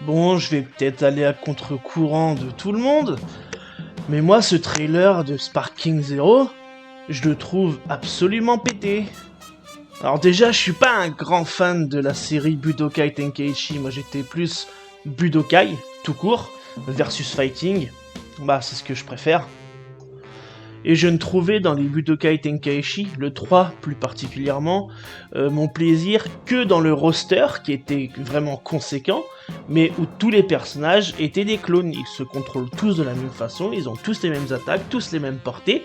Bon, je vais peut-être aller à contre-courant de tout le monde, mais moi, ce trailer de Sparking Zero, je le trouve absolument pété. Alors déjà, je suis pas un grand fan de la série Budokai Tenkaichi, moi j'étais plus Budokai, tout court, versus Fighting, bah c'est ce que je préfère. Et je ne trouvais dans les Budokai Tenkaichi, le 3 plus particulièrement, mon plaisir que dans le roster qui était vraiment conséquent, mais où tous les personnages étaient des clones. Ils se contrôlent tous de la même façon, ils ont tous les mêmes attaques, tous les mêmes portées,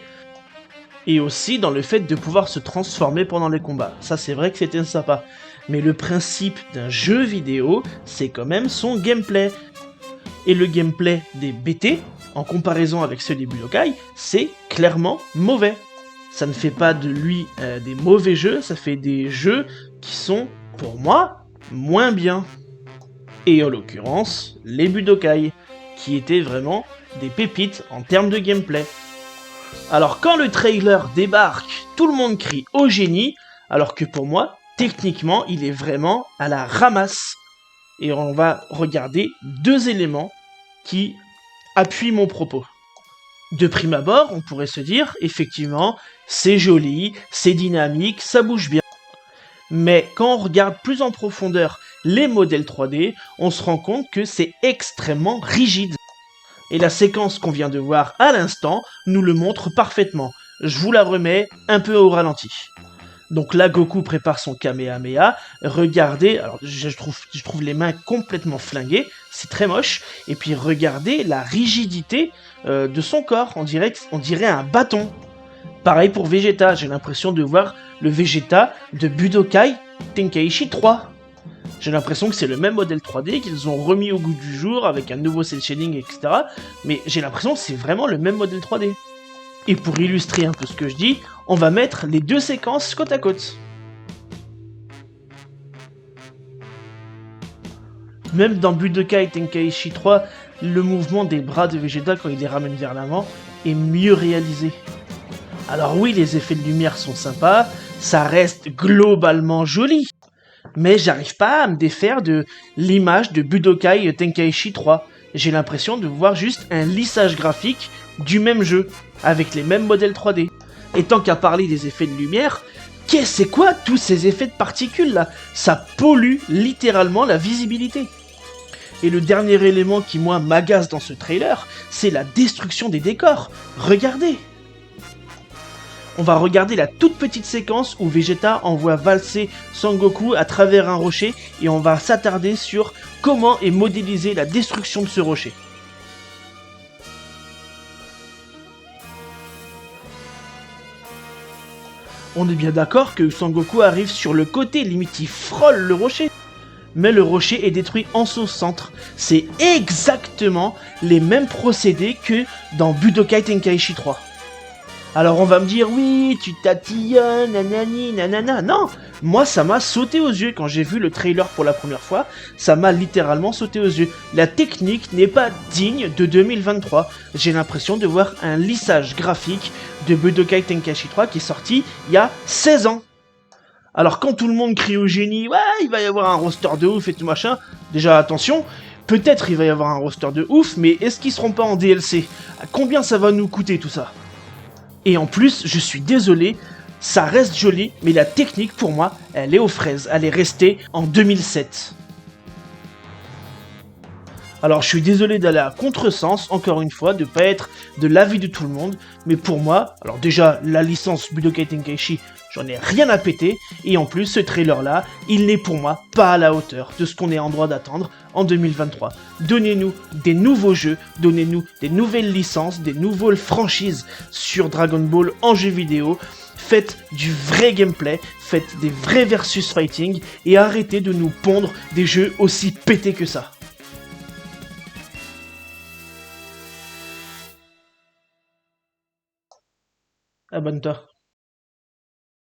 et aussi dans le fait de pouvoir se transformer pendant les combats. Ça c'est vrai que c'était sympa. Mais le principe d'un jeu vidéo, c'est quand même son gameplay. Et le gameplay des BT, en comparaison avec ceux des Budokai, c'est clairement mauvais. Ça ne fait pas de lui des mauvais jeux, ça fait des jeux qui sont, pour moi, moins bien. Et en l'occurrence, les Budokai, qui étaient vraiment des pépites en termes de gameplay. Alors quand le trailer débarque, tout le monde crie au génie, alors que pour moi, techniquement, il est vraiment à la ramasse. Et on va regarder deux éléments qui appuient mon propos. De prime abord, on pourrait se dire, effectivement, c'est joli, c'est dynamique, ça bouge bien. Mais quand on regarde plus en profondeur les modèles 3D, on se rend compte que c'est extrêmement rigide. Et la séquence qu'on vient de voir à l'instant nous le montre parfaitement. Je vous la remets un peu au ralenti. Donc là, Goku prépare son Kamehameha. Regardez, alors je trouve les mains complètement flinguées, c'est très moche. Et puis regardez la rigidité de son corps, on dirait un bâton. Pareil pour Vegeta, j'ai l'impression de voir le Vegeta de Budokai Tenkaichi 3. J'ai l'impression que c'est le même modèle 3D qu'ils ont remis au goût du jour avec un nouveau cel shading, etc. Mais j'ai l'impression que c'est vraiment le même modèle 3D. Et pour illustrer un peu ce que je dis, on va mettre les deux séquences côte à côte. Même dans Budokai Tenkaichi 3, le mouvement des bras de Vegeta quand il les ramène vers l'avant est mieux réalisé. Alors oui, les effets de lumière sont sympas, ça reste globalement joli. Mais j'arrive pas à me défaire de l'image de Budokai Tenkaichi 3. J'ai l'impression de voir juste un lissage graphique du même jeu, avec les mêmes modèles 3D. Et tant qu'à parler des effets de lumière, c'est quoi tous ces effets de particules là? Ça pollue littéralement la visibilité. Et le dernier élément qui moi m'agace dans ce trailer, c'est la destruction des décors. Regardez! On va regarder la toute petite séquence où Vegeta envoie valser Son Goku à travers un rocher et on va s'attarder sur comment est modélisée la destruction de ce rocher. On est bien d'accord que Son Goku arrive sur le côté, limite il frôle le rocher. Mais le rocher est détruit en son centre. C'est exactement les mêmes procédés que dans Budokai Tenkaichi 3. Alors on va me dire, oui, tu tatillonnes, nanani, nanana. Non, moi ça m'a sauté aux yeux quand j'ai vu le trailer pour la première fois. Ça m'a littéralement sauté aux yeux. La technique n'est pas digne de 2023. J'ai l'impression de voir un lissage graphique de Budokai Tenkaichi 3 qui est sorti il y a 16 ans. Alors quand tout le monde crie au génie, ouais, il va y avoir un roster de ouf et tout machin, déjà attention, peut-être il va y avoir un roster de ouf, mais est-ce qu'ils seront pas en DLC? Combien ça va nous coûter tout ça? Et en plus, je suis désolé, ça reste joli, mais la technique pour moi, elle est aux fraises, elle est restée en 2007. Alors je suis désolé d'aller à contresens, encore une fois, de pas être de l'avis de tout le monde, mais pour moi, alors déjà, la licence Budokai Tenkaichi, j'en ai rien à péter, et en plus, ce trailer-là, il n'est pour moi pas à la hauteur de ce qu'on est en droit d'attendre en 2023. Donnez-nous des nouveaux jeux, donnez-nous des nouvelles licences, des nouvelles franchises sur Dragon Ball en jeu vidéo, faites du vrai gameplay, faites des vrais versus fighting, et arrêtez de nous pondre des jeux aussi pétés que ça. Abonne-toi.